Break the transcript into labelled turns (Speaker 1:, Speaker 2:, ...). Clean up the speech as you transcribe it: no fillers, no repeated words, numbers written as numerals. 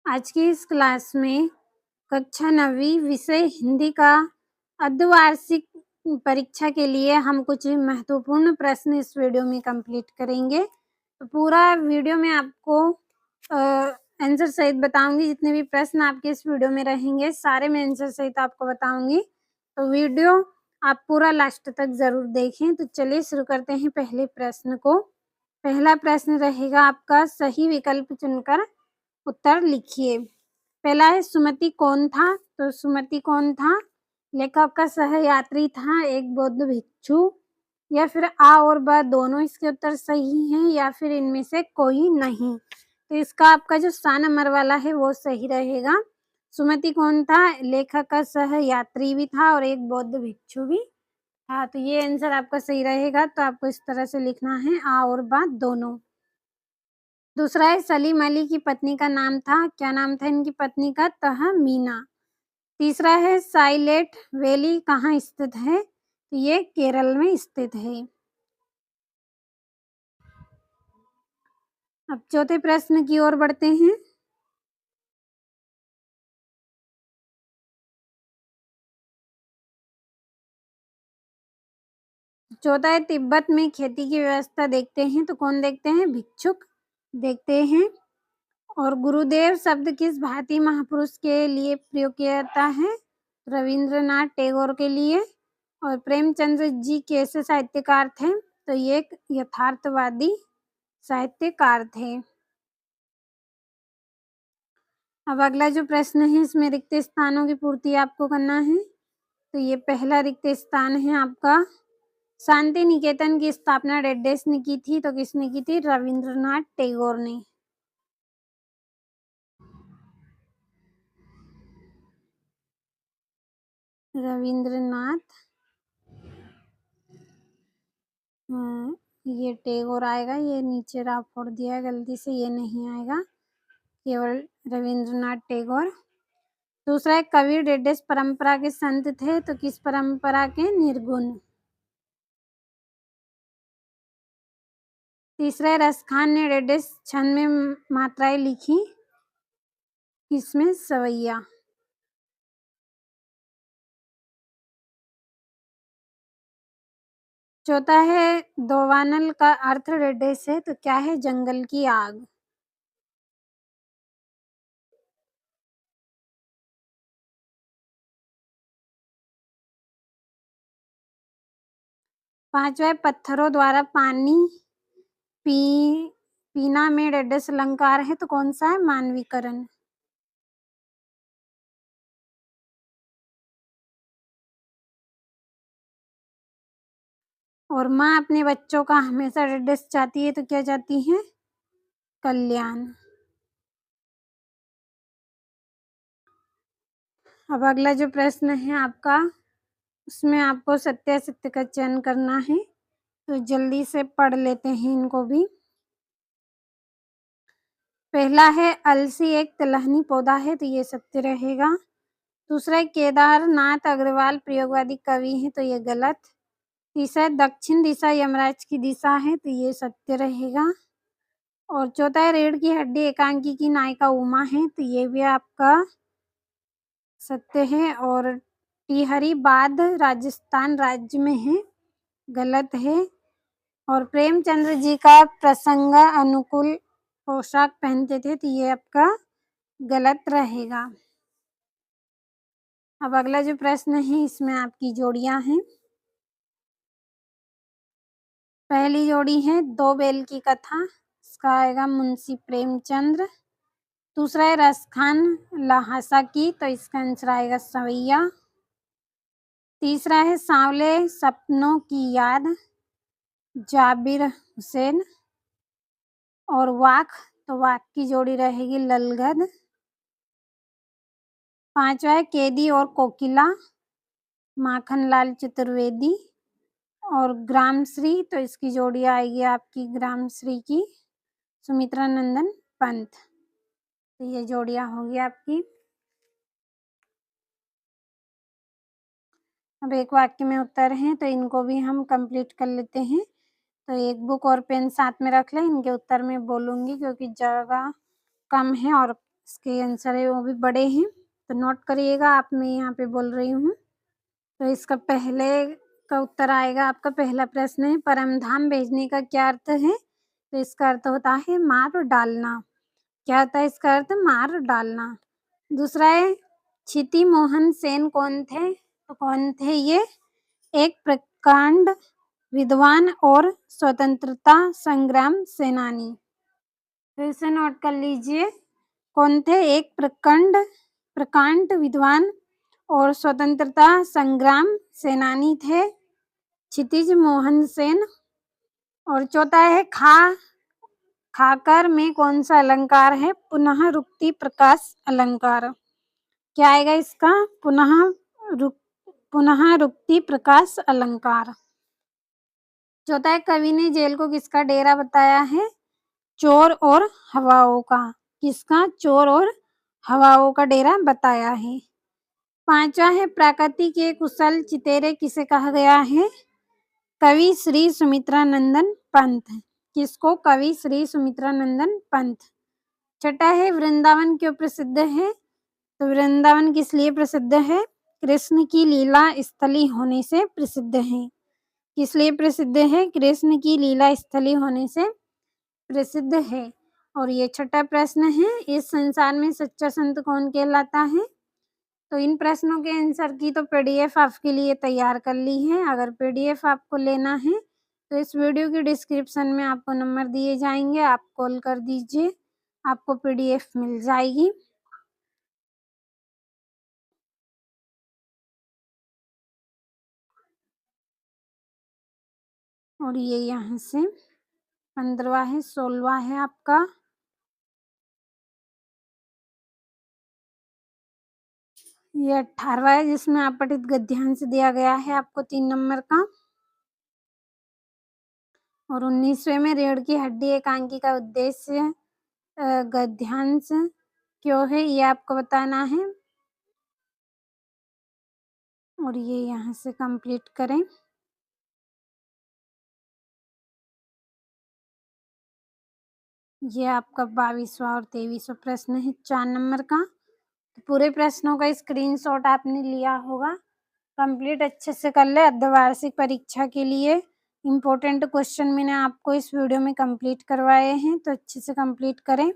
Speaker 1: आज की इस क्लास में कक्षा 9वीं विषय हिंदी का अर्धवार्षिक परीक्षा के लिए हम कुछ महत्वपूर्ण प्रश्न इस वीडियो में कंप्लीट करेंगे। तो पूरा वीडियो में आपको आंसर सहित बताऊंगी। जितने भी प्रश्न आपके इस वीडियो में रहेंगे सारे मैं आंसर सहित आपको बताऊंगी। तो वीडियो आप पूरा लास्ट तक जरूर देखें। तो चलिए शुरू करते हैं पहले प्रश्न को। पहला प्रश्न रहेगा आपका, सही विकल्प चुनकर उत्तर लिखिए। पहला है, सुमति कौन था? तो सुमति कौन था? लेखक का सहयात्री था, एक बौद्ध भिक्षु, या फिर आ और ब दोनों इसके उत्तर सही हैं, या फिर इनमें से कोई नहीं। तो इसका आपका जो सा नंबर वाला है वो सही रहेगा। सुमति कौन था? लेखक का सहयात्री भी था और एक बौद्ध भिक्षु भी था। तो ये आंसर आपका सही रहेगा। तो आपको इस तरह से लिखना है, आ और बा दोनों। दूसरा है, सलीम अली की पत्नी का नाम था, क्या नाम था इनकी पत्नी का? तहमीना। तीसरा है, साइलेंट वैली कहाँ स्थित है? तो ये केरल में स्थित है। अब चौथे प्रश्न की ओर बढ़ते हैं। चौथा है, तिब्बत में खेती की व्यवस्था देखते हैं। तो कौन देखते हैं? भिक्षुक देखते हैं। और गुरुदेव शब्द किस भारतीय महापुरुष के लिए प्रयोग किया जाता है? रविंद्रनाथ टैगोर के लिए। और प्रेमचंद्र जी कैसे साहित्यकार थे? तो ये एक यथार्थवादी साहित्यकार थे। अब अगला जो प्रश्न है, इसमें रिक्त स्थानों की पूर्ति आपको करना है। तो ये पहला रिक्त स्थान है आपका, शांति निकेतन की स्थापना डेस ने की थी। तो किसने की थी? रविंद्रनाथ टैगोर ने। रविंद्रनाथ, ये टैगोर आएगा, ये नीचे रा फोड़ दिया है गलती से, ये नहीं आएगा, केवल रविंद्रनाथ टैगोर। दूसरा है, कबीर डेडेस परंपरा के संत थे। तो किस परंपरा के? निर्गुण। तीसरा है, रसखान ने डेडेस छंद में मात्राएं लिखी, किसमें? सवैया। चौथा है, दोवानल का अर्थ डेडेस है। तो क्या है? जंगल की आग। पांचवा है, पत्थरों द्वारा पानी पीना में डेडेस अलंकार है। तो कौन सा है? मानवीकरण। और माँ अपने बच्चों का हमेशा डेडेस चाहती है। तो क्या चाहती है? कल्याण। अब अगला जो प्रश्न है आपका, उसमें आपको सत्य असत्य का चयन करना है। तो जल्दी से पढ़ लेते हैं इनको भी। पहला है, अलसी एक तिलहनी पौधा है। तो ये सत्य रहेगा। दूसरा है, केदारनाथ अग्रवाल प्रयोगवादी कवि है। तो ये गलत। तीसरा है, दक्षिण दिशा यमराज की दिशा है। तो ये सत्य रहेगा। और चौथा है, रीढ़ की हड्डी एकांकी की नायिका उमा है। तो ये भी आपका सत्य है। और टिहरी बांध राजस्थान राज्य में है, गलत है। और प्रेमचंद्र जी का प्रसंग अनुकूल पोशाक पहनते थे। तो ये आपका गलत रहेगा। अब अगला जो प्रश्न है, इसमें आपकी जोड़ियां हैं। पहली जोड़ी है, दो बैल की कथा, इसका आएगा मुंशी प्रेमचंद्र। दूसरा है, रसखान लहासा की। तो इसका आंसर आएगा सवैया। तीसरा है, सांवले सपनों की याद, जाबिर हुसैन। और वाक, तो वाक की जोड़ी रहेगी ललगद। पांचवा है, कैदी और कोकिला, माखनलाल चतुर्वेदी। और ग्रामश्री, तो इसकी जोड़ी आएगी आपकी ग्रामश्री की सुमित्रा नंदन पंत। तो ये जोड़ियां होगी आपकी। अब एक वाक्य में उत्तर हैं, तो इनको भी हम कंप्लीट कर लेते हैं। तो एक बुक और पेन साथ में रख लें, इनके उत्तर में बोलूंगी क्योंकि जगह कम है और इसके आंसर है वो भी बड़े हैं, तो नोट करिएगा आप, मैं यहाँ पे बोल रही हूँ। तो इसका पहले का उत्तर आएगा, आपका पहला प्रश्न है परमधाम भेजने का क्या अर्थ है? तो इसका अर्थ होता है मार डालना। क्या होता है इसका अर्थ? मार डालना। दूसरा है क्षिति मोहन सेन कौन थे? तो कौन थे ये? एक प्रकांड विद्वान और स्वतंत्रता संग्राम सेनानी। फिर से नोट कर लीजिए, कौन थे? एक प्रकांड विद्वान और स्वतंत्रता संग्राम सेनानी थे क्षितिज मोहन सेन। और चौथा है खाकर में कौन सा अलंकार है? पुनः रुक्ति प्रकाश अलंकार। क्या आएगा इसका? पुनः रुक्ति प्रकाश अलंकार। चौथा है कवि ने जेल को किसका डेरा बताया है? चोर और हवाओं का। किसका? चोर और हवाओं का डेरा बताया है। पांचवा है प्रकृति के कुशल चितेरे किसे कहा गया है? कवि श्री सुमित्रानंदन पंत। किसको? कवि श्री सुमित्रानंदन पंत। छठा है वृंदावन क्यों प्रसिद्ध है? तो वृंदावन किस लिए प्रसिद्ध है? कृष्ण की लीला स्थली होने से प्रसिद्ध है। किस लिए प्रसिद्ध है? कृष्ण की लीला स्थली होने से प्रसिद्ध है। और ये छठा प्रश्न है, इस संसार में सच्चा संत कौन कहलाता है? तो इन प्रश्नों के आंसर की तो पीडीएफ आपके लिए तैयार कर ली है। अगर पीडीएफ आपको लेना है तो इस वीडियो के डिस्क्रिप्शन में आपको नंबर दिए जाएंगे, आप कॉल कर दीजिए, आपको पीडीएफ मिल जाएगी। और ये यहाँ से 15वां है, 16वां है आपका। ये 18वां है जिसमें आपतित गद्यांश दिया गया है आपको 3 नंबर का। और 19वें में रीढ़ की हड्डी एकांकी का उद्देश्य गद्यांश क्यों है ये आपको बताना है। और ये यहाँ से कंप्लीट करें। ये आपका 22वां और 23वां प्रश्न है 4 नंबर का। तो पूरे प्रश्नों का स्क्रीनशॉट आपने लिया होगा, कंप्लीट अच्छे से कर ले। अर्धवार्षिक परीक्षा के लिए इम्पोर्टेंट क्वेश्चन मैंने आपको इस वीडियो में कंप्लीट करवाए हैं, तो अच्छे से कंप्लीट करें।